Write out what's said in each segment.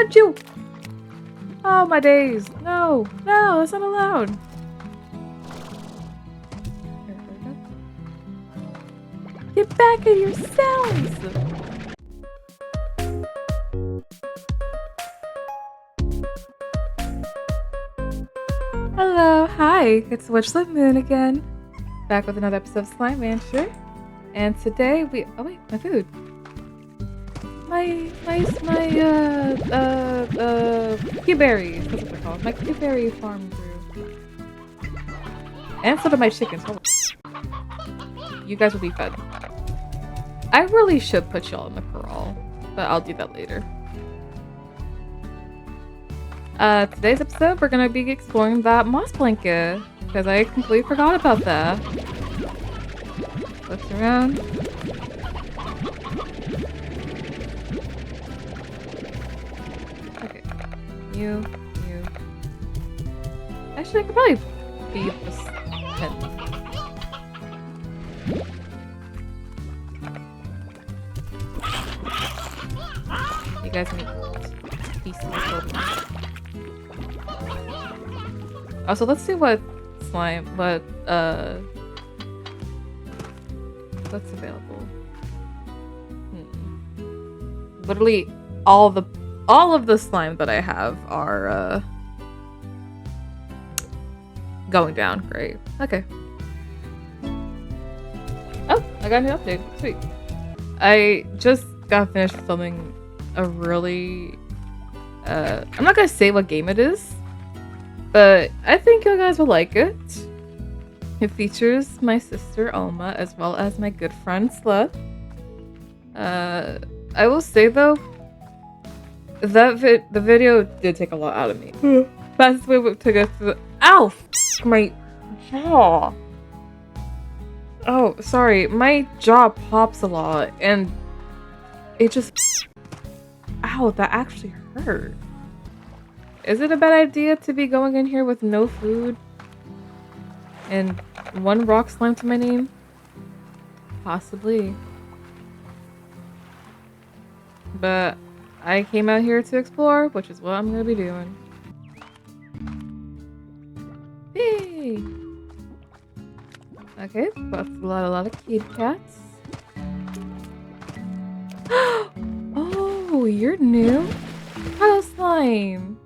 punch you! Oh, my days. No, no, that's not allowed. Get back in your cells! Hello, hi, it's Witchlit Moon again. Back with another episode of Slime Rancher. And today we... Oh wait, my food. My Q-berries. That's what they're called. My Q-berry farm grew. And so did my chickens. You guys will be fed. I really should put y'all in the corral, but I'll do that later. Today's episode, we're gonna be exploring that moss blanket, because I completely forgot about that. Looks around. Okay. You. Actually, I could probably feed this pet. You guys need pieces of children. Also, let's see what slime, what's available. Literally, all of the slime that I have are going down. Great. Okay. Oh, I got a new update. Sweet. I just got finished filming a really I'm not gonna say what game it is, but I think you guys will like it. It features my sister Alma as well as my good friend Slut. I will say though, that the video did take a lot out of me. Fastest way to get through. Ow! My jaw. Oh, sorry. My jaw pops a lot, and it just. Ow! That actually hurt. Is it a bad idea to be going in here with no food and one rock slime to my name? Possibly. But I came out here to explore, which is what I'm gonna be doing. Hey! Okay, that's a lot of kitty cats. Oh, you're new? Hello, slime!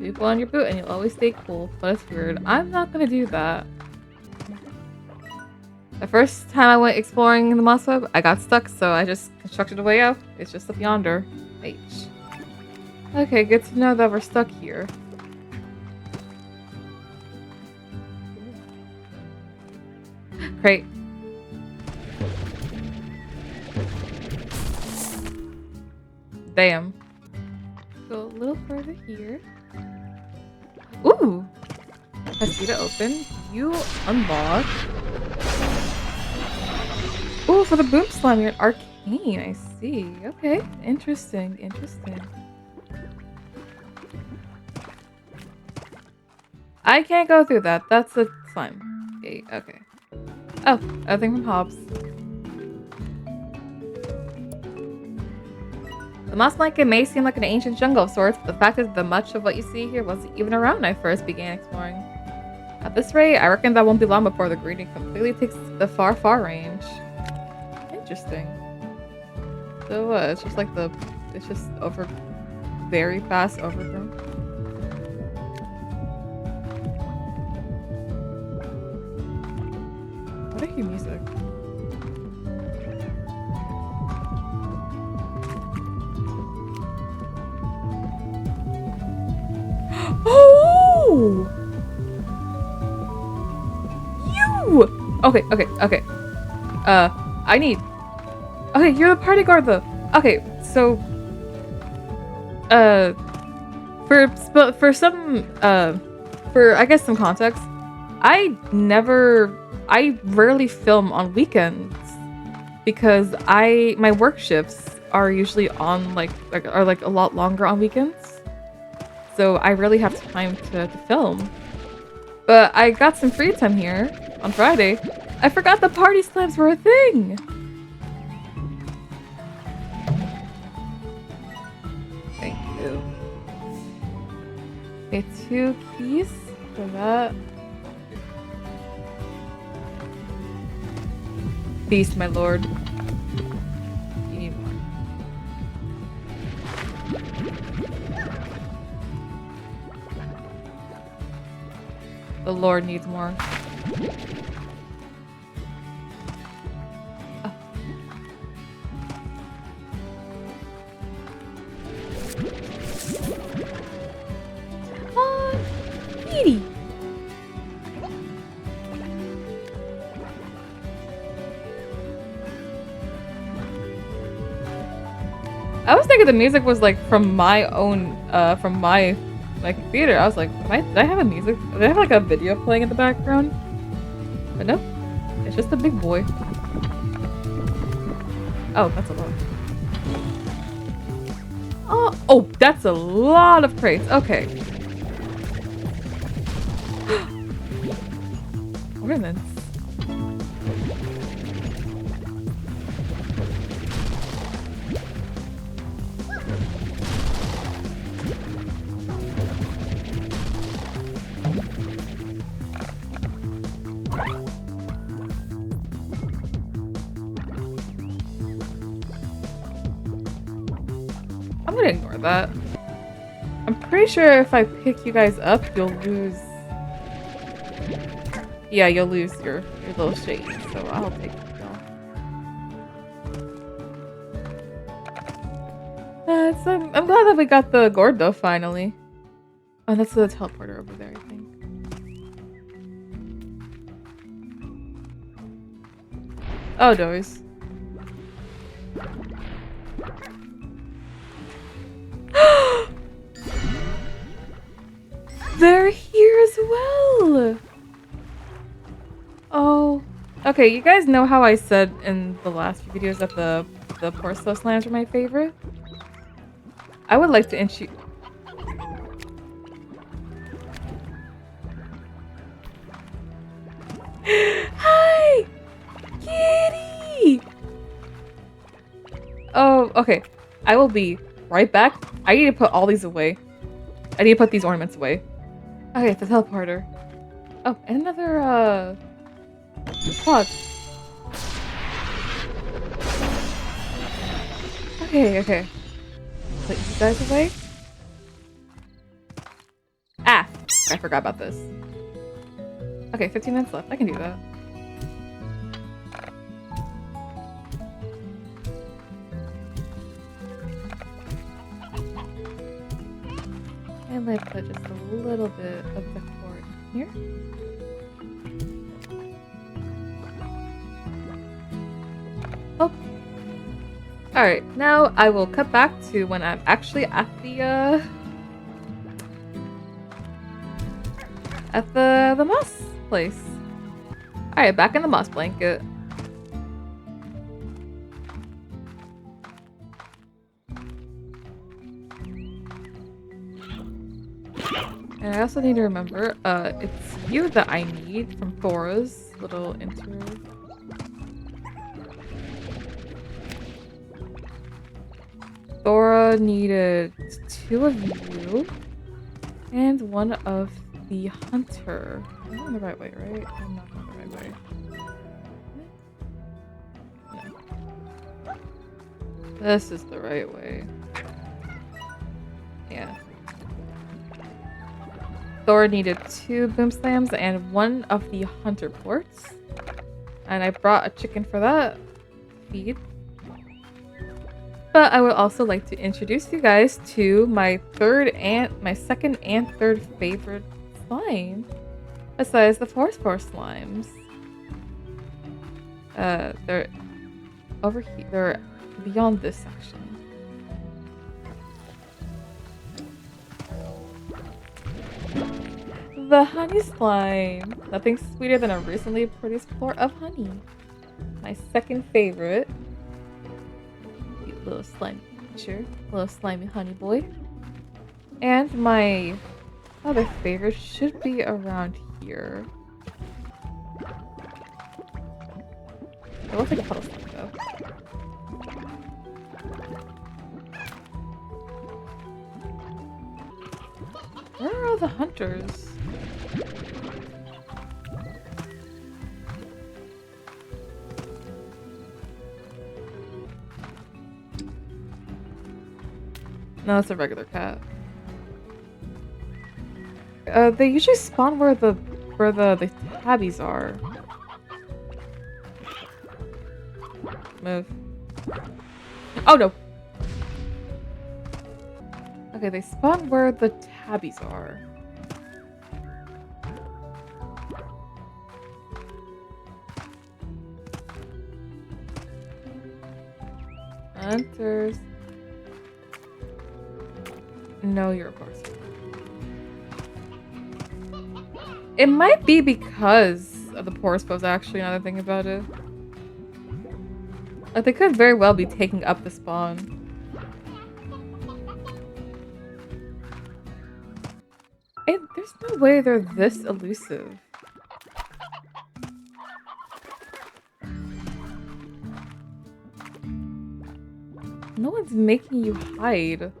People on your boot and you'll always stay cool, but it's weird. I'm not gonna do that. The first time I went exploring in the moss web, I got stuck, so I just constructed a way out. It's just up yonder. H. Okay, good to know that we're stuck here. Great. Damn. Go a little further here. Ooh! Press C to open. You unlock. Ooh, for the boom slime, you're an arcane. I see. Okay. Interesting. I can't go through that. That's a slime gate. Okay. Oh, a thing from Hobbs. The moss blanket may seem like an ancient jungle of sorts, but the fact is that much of what you see here wasn't even around when I first began exploring. At this rate, I reckon that won't be long before the greening completely takes the far range. Interesting. So it's just like it's just very fast overgrown. What are your music? Oh! You! Okay. I need... Okay, you're the party guard though. Okay, so... For I guess some context, I rarely film on weekends because my work shifts are usually on like a lot longer on weekends. So I rarely have time to film. But I got some free time here on Friday. I forgot the party slams were a thing. Thank you. Ew. Okay, 2 keys for that. Beast, my lord. You need more. The lord needs more. Kitty. I was thinking the music was like from my own, from my like theater. I was like, did I have a music? Did I have like a video playing in the background? But no, it's just a big boy. Oh, that's a lot. Oh, that's a lot of crates. Okay. Ornaments. I'm gonna ignore that. I'm pretty sure if I pick you guys up, you'll lose. Yeah, you'll lose your little shade, so I'll take it. I'm glad that we got the Gordo finally. Oh, that's the teleporter over there, I think. Oh, doors. They're here as well! Oh. Okay, you guys know how I said in the last few videos that the Porcelain slams are my favorite? I would like to introduce... Hi! Kitty! Oh, okay. I will be right back. I need to put all these away. I need to put these ornaments away. Okay, the teleporter. Oh, and another, pod. Okay. Put you guys away. Ah! I forgot about this. Okay, 15 minutes left. I can do that. And let's put just a little bit of the cord here. Oh. Alright, now I will cut back to when I'm actually at the moss place. Alright, back in the moss blanket. And I also need to remember, it's you that I need from Thora's little interlude. Thora needed 2 of you and 1 of the hunter. I'm going the right way, right? I'm not going the right way. No. This is the right way. Yeah. Thor needed 2 boom slams and 1 of the hunter ports. And I brought a chicken for that feed. But I would also like to introduce you guys to my second and third favorite slime, besides the forest slimes. They're over here. They're beyond this section. The honey slime. Nothing sweeter than a recently produced pour of honey. My second favorite. Cute little slime creature. Little slimy honey boy. And my other favorite should be around here. It looks like a puddle slime though. Where are all the hunters? No, it's a regular cat. They usually spawn where the tabbies are. Move. Oh no! Okay, they spawn where the tabbies are. Hunters. No, you're a person. It might be because of the porous pose, actually, now that I think about it. Like, they could very well be taking up the spawn. There's no way they're this elusive. No one's making you hide.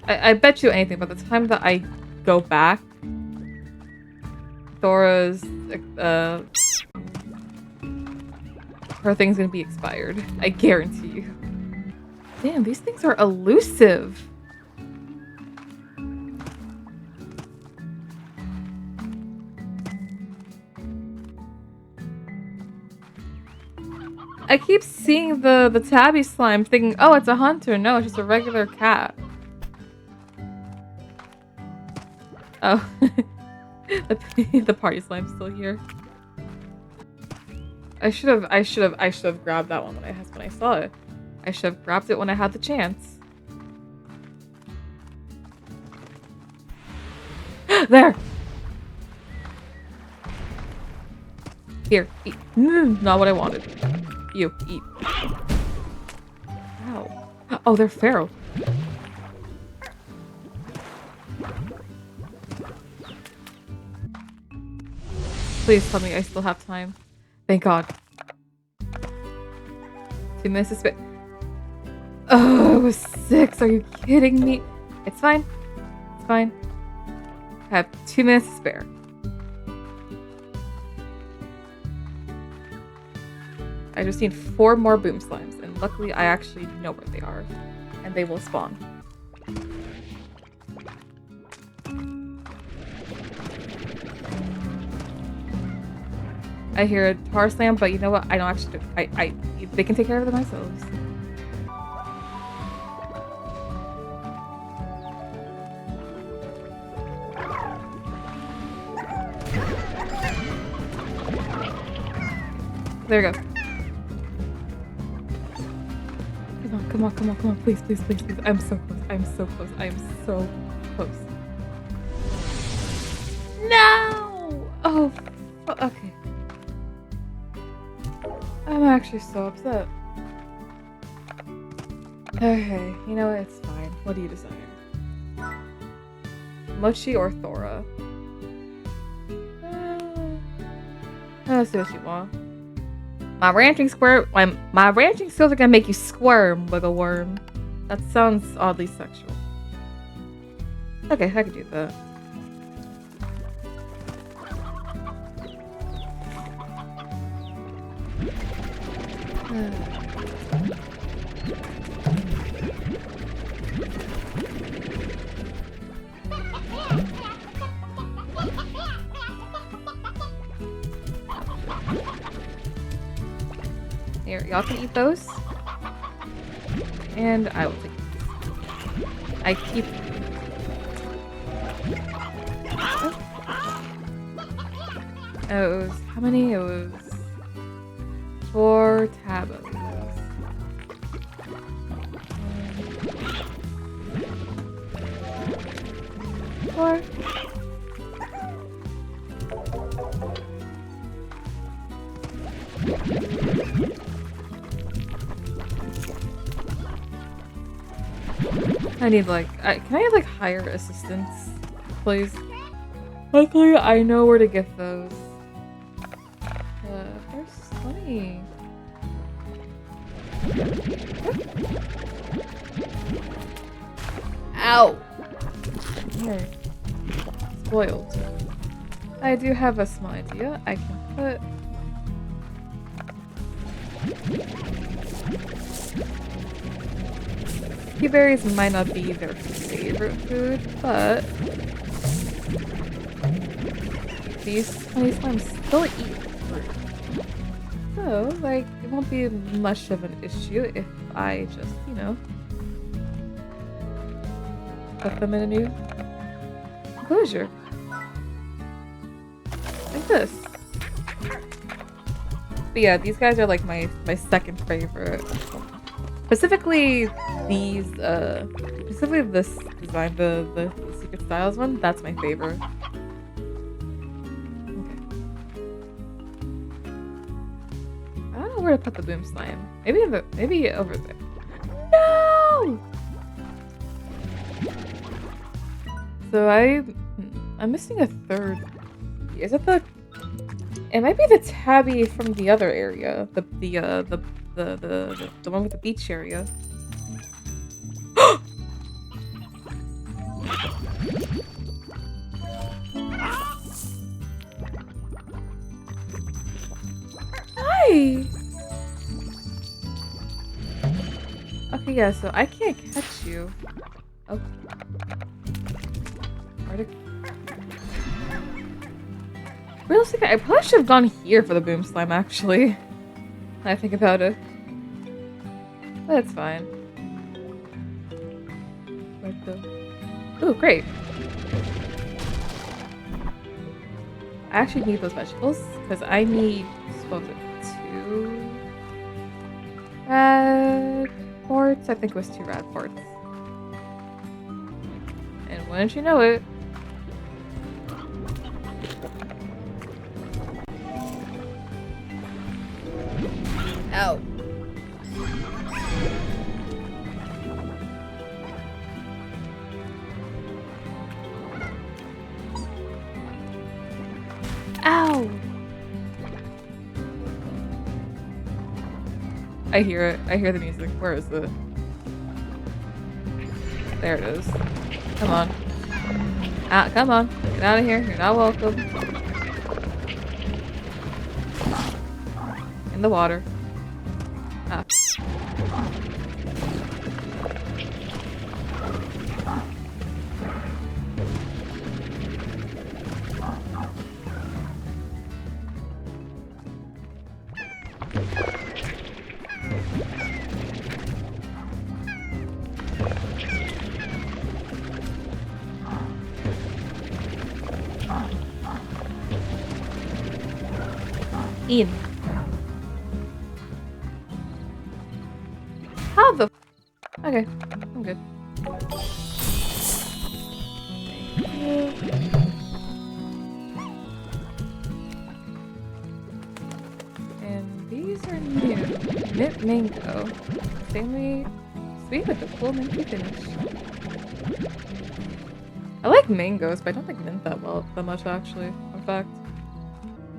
I bet you anything, by the time that I go back, Thora's, her thing's gonna be expired. I guarantee you. Damn, these things are elusive. I keep seeing the tabby slime thinking, oh, it's a hunter. No, it's just a regular cat. Oh. The party slime's still here. I should have grabbed that one when I saw it. I should have grabbed it when I had the chance. There! Here, eat. Not what I wanted. You, eat. Ow. Oh, they're feral. Please tell me I still have time. Thank God. 2 minutes to spare. Oh, it was 6. Are you kidding me? It's fine. It's fine. I have 2 minutes to spare. I just need 4 more boom slimes, and luckily I actually know where they are, and they will spawn. I hear a tar slam, but you know what? I don't actually. They can take care of them themselves. There we go. Come on, please. I'm so close. I'm so close. No! Oh, okay. I'm actually so upset. Okay, you know what? It's fine. What do you desire? Mochi or Thora? Let's see what you want. My ranching skills are gonna make you squirm, wiggle worm. That sounds oddly sexual. Okay, I could do that. Here, y'all can eat those. And I will take these. I keep... Oh, it was... How many? It was... 4 tabos. 4. I need like, can I have like higher assistance, please? Luckily, I know where to get those. funny. Ow! Here. Spoiled. I do have a small idea. I can put... Berries might not be their favorite food, but these honey slimes still eat fruit. So, like, it won't be much of an issue if I just, you know, put them in a new enclosure. Like this. But yeah, these guys are like my second favorite. Specifically specifically this design, the Secret Styles one, that's my favorite. Okay. I don't know where to put the boom slime. Maybe over there. No! So I'm missing a third. Is it the? It might be the tabby from the other area. The one with the beach area. Hi. Okay, yeah. So I can't catch you. Oh. Realistically, I probably should have gone here for the boom slime, actually. I think about it. But it's fine. Where'd the... Ooh, great. I actually need those vegetables, because I need, what was it, 2 rad quartz? I think it was 2 rad quartz. And wouldn't you know it, ow. Ow! I hear it. I hear the music. Where is it? There it is. Come on. Ah, come on. Get out of here. You're not welcome. In the water. Ah. Ian. How the... Okay, I'm good. And these are new. Mint mango. Extremely sweet with a cool minty finish. I like mangoes, but I don't think mint that much actually, in fact.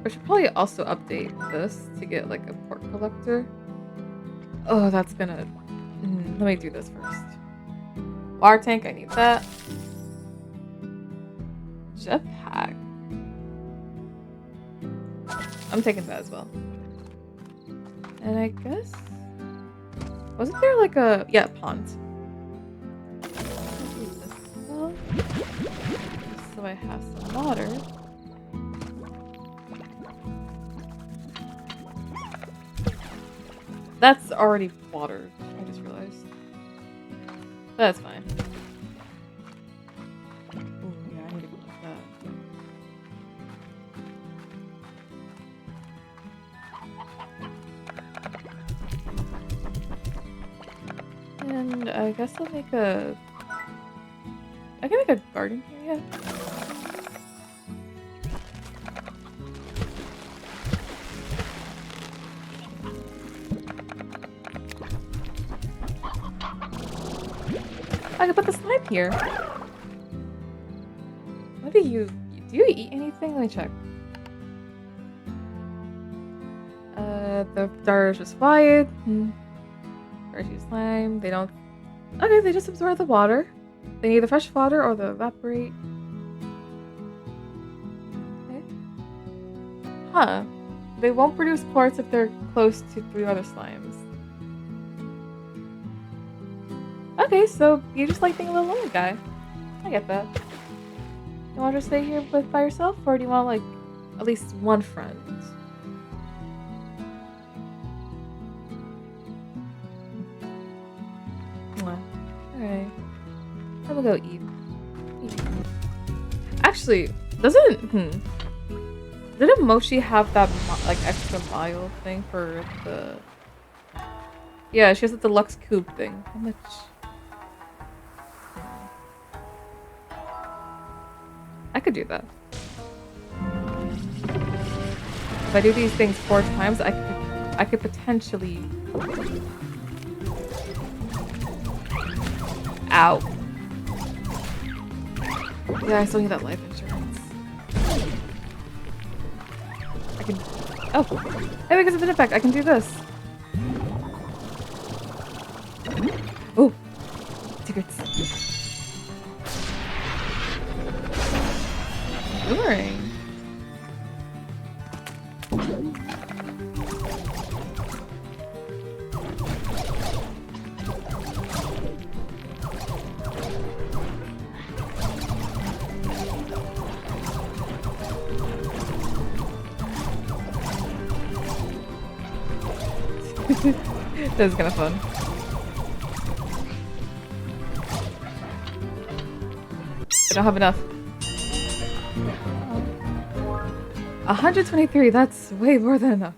I should probably also update this to get like a port collector. Oh, that's gonna... let me do this first. Water tank, I need that. Jetpack. I'm taking that as well. And I guess... wasn't there like a... yeah, pond. So I have some water. That's already water, I just realized. That's fine. Ooh, yeah, I need to go with that. And I guess I'll make a... I can make a garden here, yeah. I can put the slime here. What do you eat anything? Let me check. The starter is just quiet. Fresh slime. They don't. Okay, they just absorb the water. They need the fresh water or the evaporate. Okay. Huh. They won't produce quartz if they're close to 3 other slimes. Okay, so you just like being a little lonely guy. I get that. You want to stay here by yourself, or do you want like at least one friend? Alright. I'm gonna go eat. Actually, didn't Mochi have that like extra mile thing for the? Yeah, she has the deluxe coupe thing. How much? I could do that. If I do these things 4 times, I could potentially. Ow. Yeah, I still need that life insurance. I can. Oh, hey, because of the jetpack, I can do this. Oh, secrets. Boomerang. That was kind of fun. I don't have enough. 123, that's way more than enough.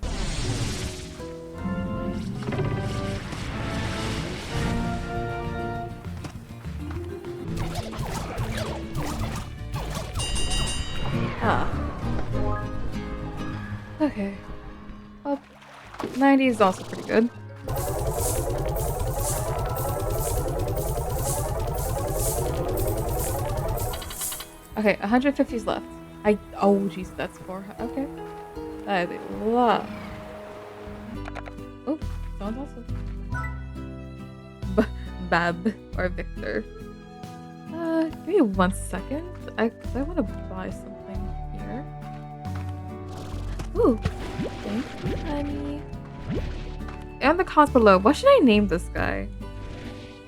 Ah. Okay. Well, 90 is also pretty good. Okay, 150 is left. Oh jeez, that's 4. Okay. That is a lot. Oh, someone's also. Bab or Victor. Give me 1 second. I want to buy something here. Ooh, thank you, honey. And the comments below. What should I name this guy?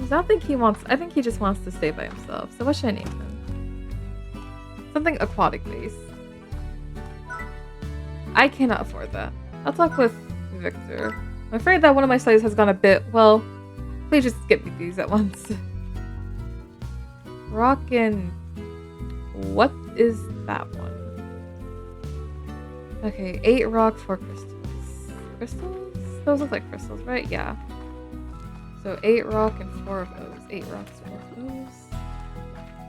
I don't think he wants. I think he just wants to stay by himself. So what should I name him? Something aquatic based. I cannot afford that. I'll talk with Victor. I'm afraid that one of my studies has gone a bit. Well, please just skip me these at once. Rockin'. What is that one? Okay, 8 rock, 4 crystals. Crystals? Those look like crystals, right? Yeah. So 8 rock and 4 of those. 8 rocks, 4 of those.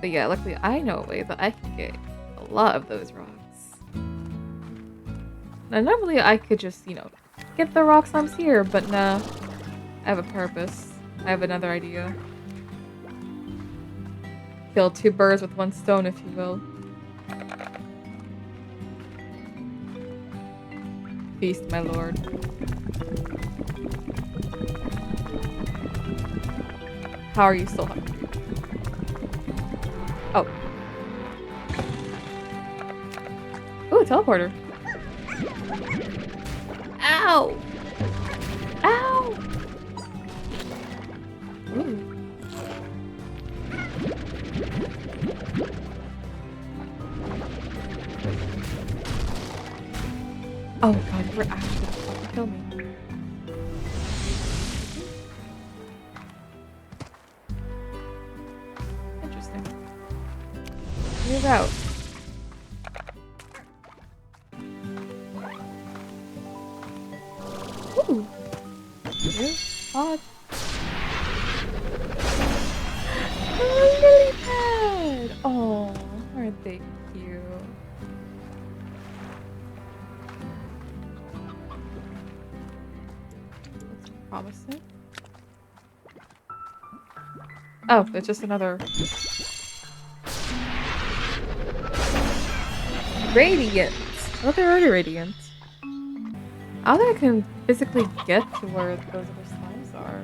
But yeah, luckily I know a way that I can get a lot of those rocks. Now normally I could just, get the rock slums here, but nah. I have a purpose. I have another idea. Kill 2 birds with 1 stone, if you will. Feast, my lord. How are you still hungry? Oh. Ooh, a teleporter. Ow! Ow! Ooh. Oh god, we're actually about to kill me. Interesting. Move out. Ooh. New pod. Oh, lily pad! Oh, aren't they cute? Looks promising. Oh, it's just another radiant. Oh, they're already radiant. I don't think I can physically get to where those other slimes are,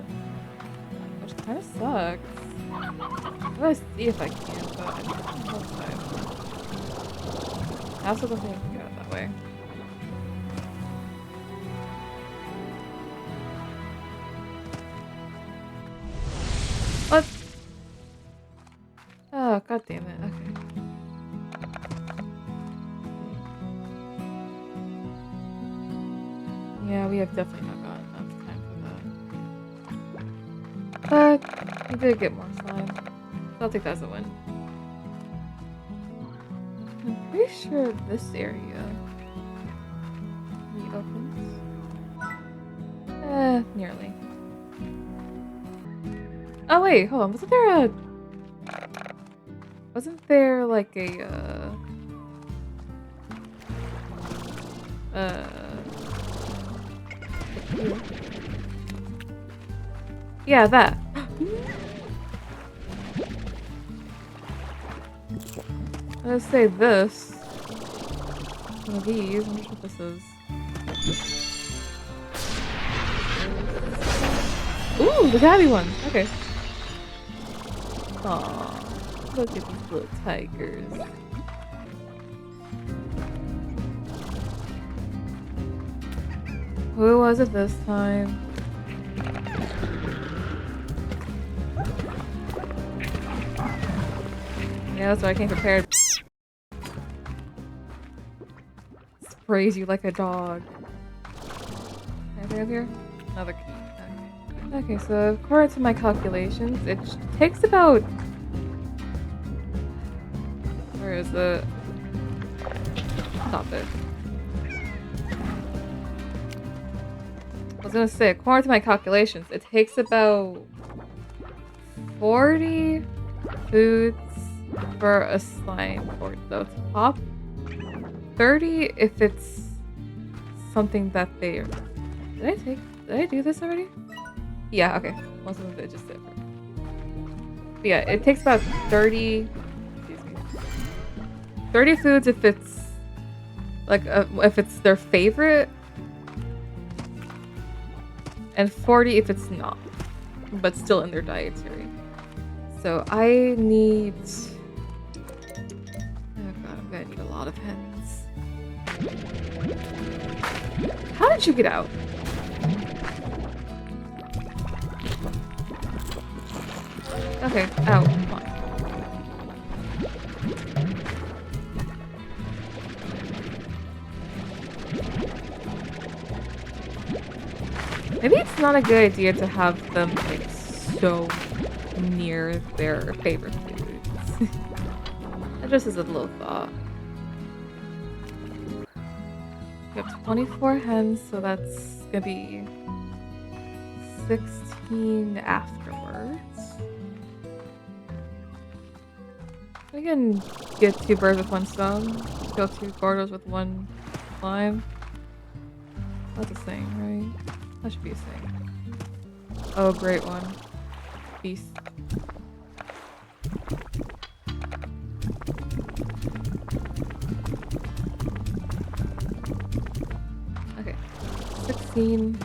which kind of sucks. I'm gonna see if I can, but I don't know if I also don't think I can get it that way. What? Oh, god damn it. Okay. Yeah, we have definitely not got enough time for that. But we did get more slime. So I'll take that as a win. I'm pretty sure this area reopens. Nearly. Oh wait, hold on. Wasn't there like a yeah, that. Let's say this. One of these. I wonder what this is. Ooh, the tabby one. Okay. Aww, look at these little tigers. Who was it this time? Yeah, that's why I came prepared. Sprays you like a dog. Anything up here? Another key. Okay, so according to my calculations, it takes about... Where is it? Stop it. I was gonna say, according to my calculations, it takes about 40 foods for a slime or the top. 30 if it's something that they... Did I do this already? Yeah, okay. Most of it just did. But yeah, it takes about 30... Excuse me. 30 foods if it's... Like, if it's their favorite. And 40 if it's not. But still in their dietary. So I need... Oh god, I'm gonna need a lot of hens. How did you get out? Okay, ow, come on. Maybe it's not a good idea to have them like so near their favorite foods. That just is a little thought. We have 24 hens, so that's gonna be 16 afterwards. We can get 2 birds with 1 stone. Kill 2 Gordos with 1 slime. That's a thing, right? That should be a thing. Oh, great one. Beast. Okay. 16.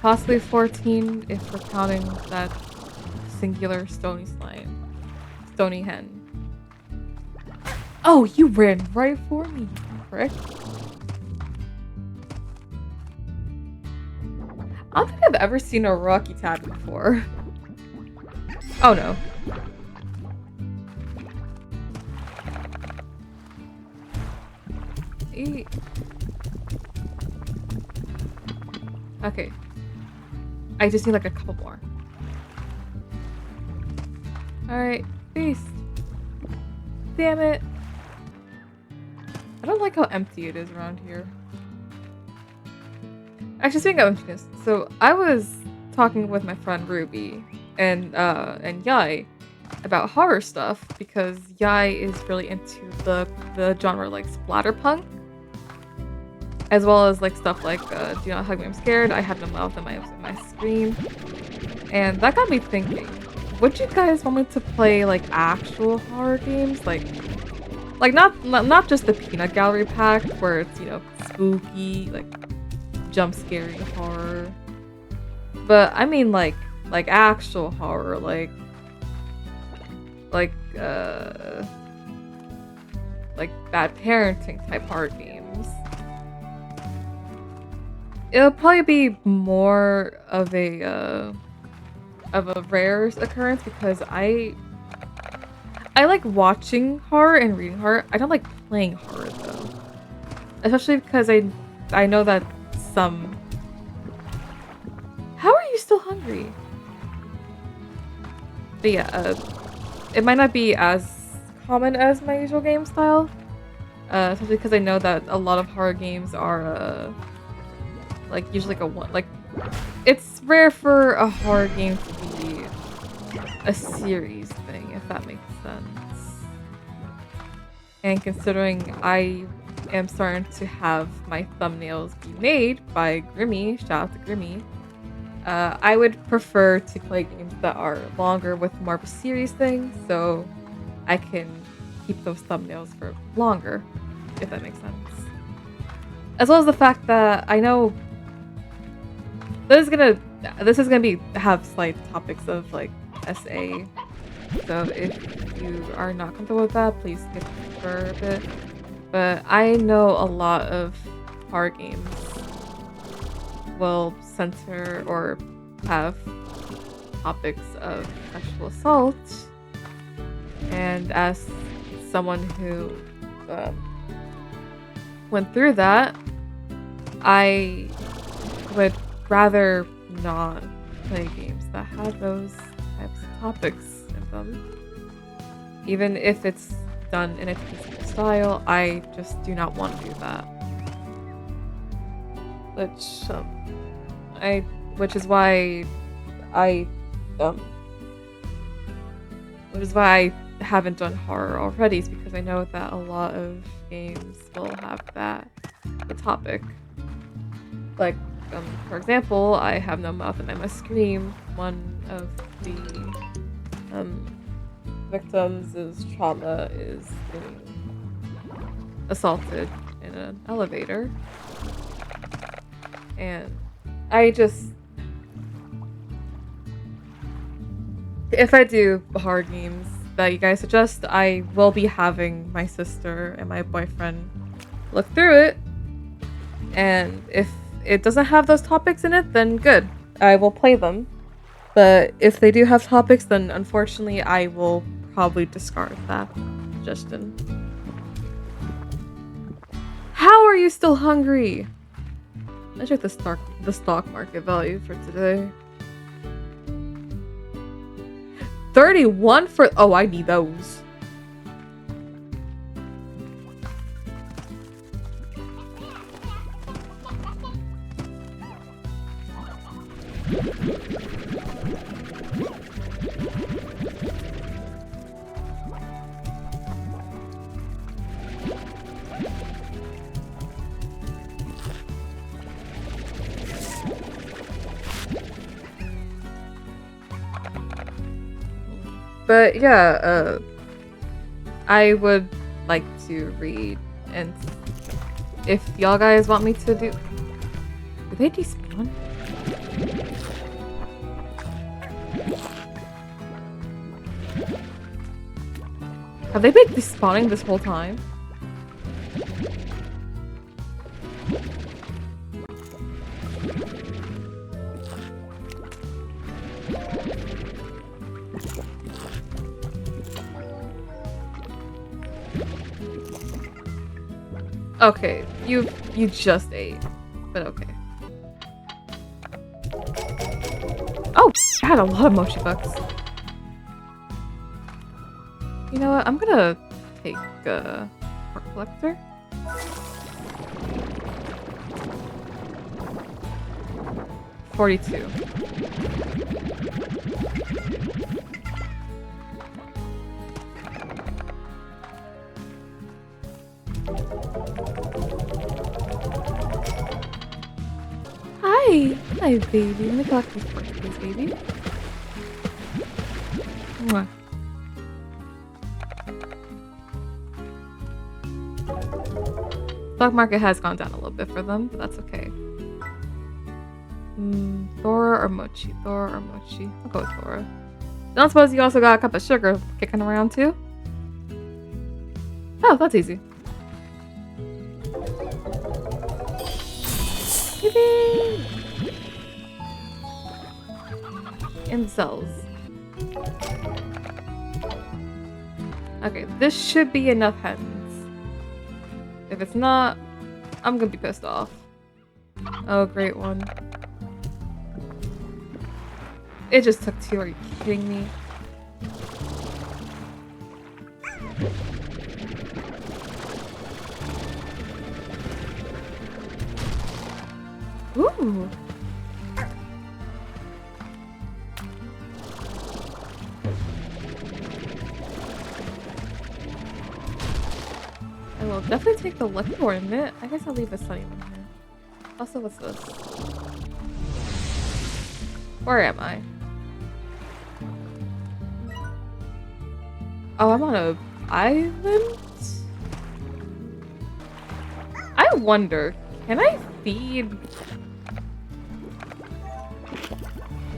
Possibly 14 if we're counting that singular stony slime. Stony hen. Oh, you ran right for me, prick. I don't think I've ever seen a rocky tab before. Oh no. Eat. Okay. I just need like a couple more. Alright, feast. Damn it. I don't like how empty it is around here. Actually, speaking of emptiness, so I was talking with my friend Ruby and Yai about horror stuff because Yai is really into the genre like splatterpunk, as well as like stuff like Do Not Hug Me, I'm Scared, I Have No Mouth in my screen, and that got me thinking. Would you guys want me to play like actual horror games, like not just the peanut gallery pack where it's, you know, spooky, like jump scary horror. But I mean like actual horror, like uh like bad parenting type horror games. It'll probably be more of a rare occurrence because I like watching horror and reading horror. I don't like playing horror though. Especially because I know that some. How are you still hungry? But yeah, it might not be as common as my usual game style. Especially because I know that a lot of horror games are like usually like a one like it's rare for a horror game to be a series thing, if that makes sense. And considering I am starting to have my thumbnails be made by Grimmy, shout out to Grimmy, I would prefer to play games that are longer with more of a series thing, so I can keep those thumbnails for longer, if that makes sense. As well as the fact that I know this is gonna be have slight topics of like SA. So if you are not comfortable with that, please skip for a bit. But I know a lot of horror games will censor or have topics of sexual assault. And as someone who went through that, I would rather not play games that have those types of topics in them. Even if it's done in a tasteful style, I just do not want to do that. Which is why I haven't done horror already, is because I know that a lot of games will have the topic. Like, for example, I Have No Mouth and I Must Scream. One of the victims' trauma is getting assaulted in an elevator. And if I do hard games that you guys suggest, I will be having my sister and my boyfriend look through it. And if it doesn't have those topics in it, then good. I will play them. But if they do have topics, then unfortunately I will probably discard that suggestion. How are you still hungry? Let's check the stock market value for today. 31 for... Oh, I need those. But yeah, I would like to read, and if y'all guys want me to do they despawn? Have they been despawning this whole time? Okay, you just ate, but okay. Oh, I had a lot of mochi bucks. You know what? I'm gonna take Park Collector. $42. Hi, baby. Let me collect these points, please, baby. Mwah. Stock market has gone down a little bit for them, but that's okay. Thora or Mochi? Thora or Mochi? I'll go with Thora. Don't suppose you also got a cup of sugar kicking around too? Oh, that's easy. Yippee! Incels. Okay, this should be enough hens. If it's not, I'm gonna be pissed off. Oh, great one. It just took 2, are you kidding me? Ooh! I will definitely take the lucky ornament. I guess I'll leave the sunny one here. Also, what's this? Where am I? Oh, I'm on an island? I wonder, can I feed?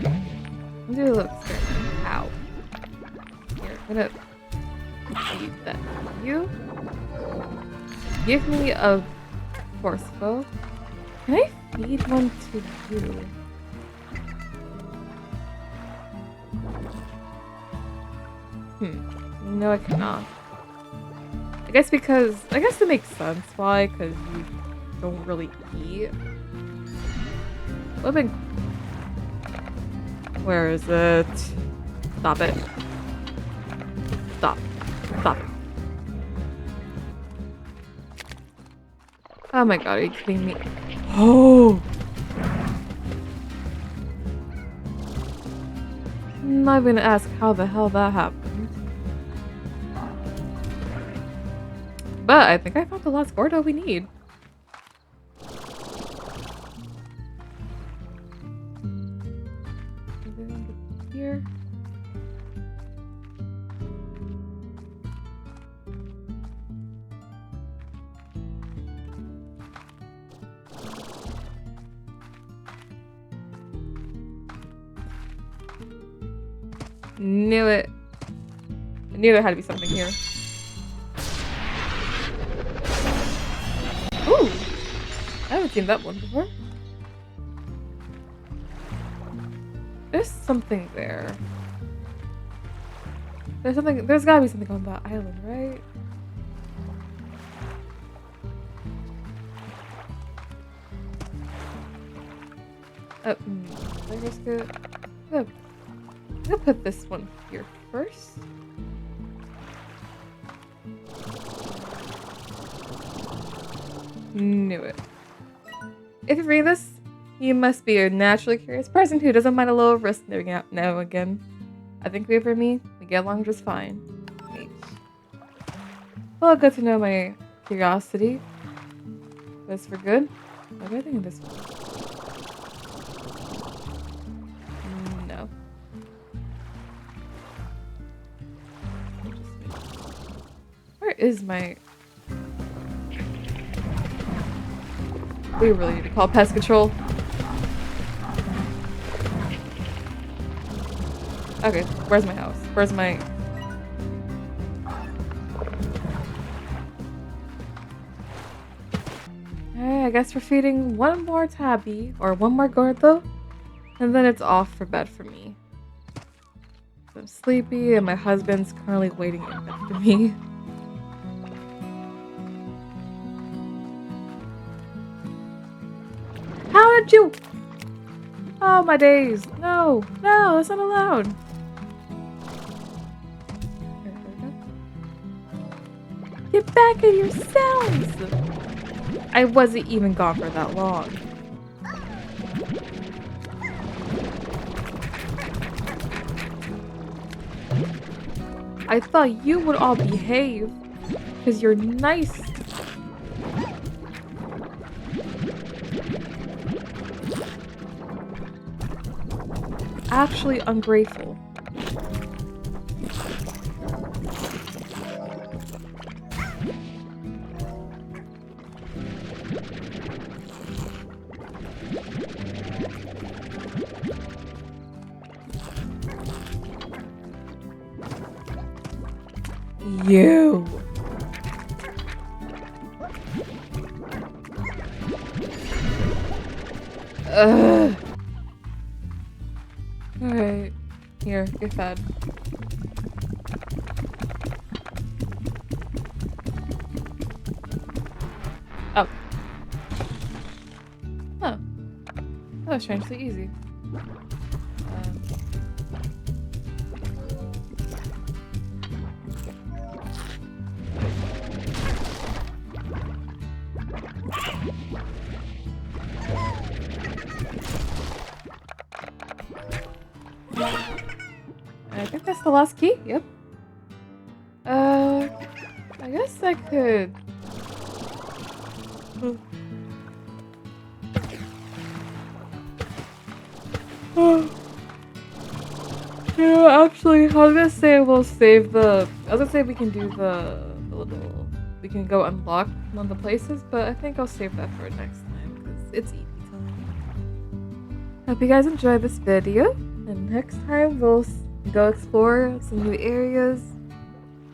I'm doing a little experiment. Ow. Here, I'm gonna feed that to you. Give me a forceful. Can I feed one to you? No, I cannot. I guess that makes sense. Why? Because you don't really eat. Would've been... Where is it? Stop it. Stop. Stop it. Oh my god, are you kidding me? Oh! I'm not even gonna ask how the hell that happened. But I think I found the last Gordo we need. Here. Knew it. I knew there had to be something here. Ooh! I haven't seen that one before. There's something there. There's gotta be something on that island, right? I risk it? I'm gonna put this one here first. Knew it. If you read this, you must be a naturally curious person who doesn't mind a little risk now and again. I think for me, we get along just fine. H. Well, good to know my curiosity. Was for good? What do I think of this one? No. Where is my... We really need to call pest control. Okay, where's my house? Where's my... Alright, I guess we're feeding one more tabby, or one more Gordo, and then it's off for bed for me. I'm sleepy, and my husband's currently waiting in bed for me. How did you... Oh, my days. No, no, that's not allowed. Get back in your cells! I wasn't even gone for that long. I thought you would all behave, because you're nice. Actually ungrateful. you. Ugh. Alright. Here, get fed. Oh. Oh. That was strangely easy. I think that's the last key. Yep. I guess I could. Yeah, actually, I was gonna say we'll save the. I was gonna say we can do the little. We can go unlock one of the places, but I think I'll save that for next time because it's easy time. Hope you guys enjoyed this video, and next time we'll go explore some new areas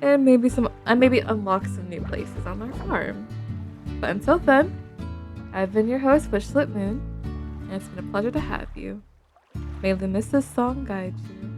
and maybe unlock some new places on our farm. But until then, I've been your host, Wishlit Moon, and it's been a pleasure to have you. May the Mrs. Song guide you.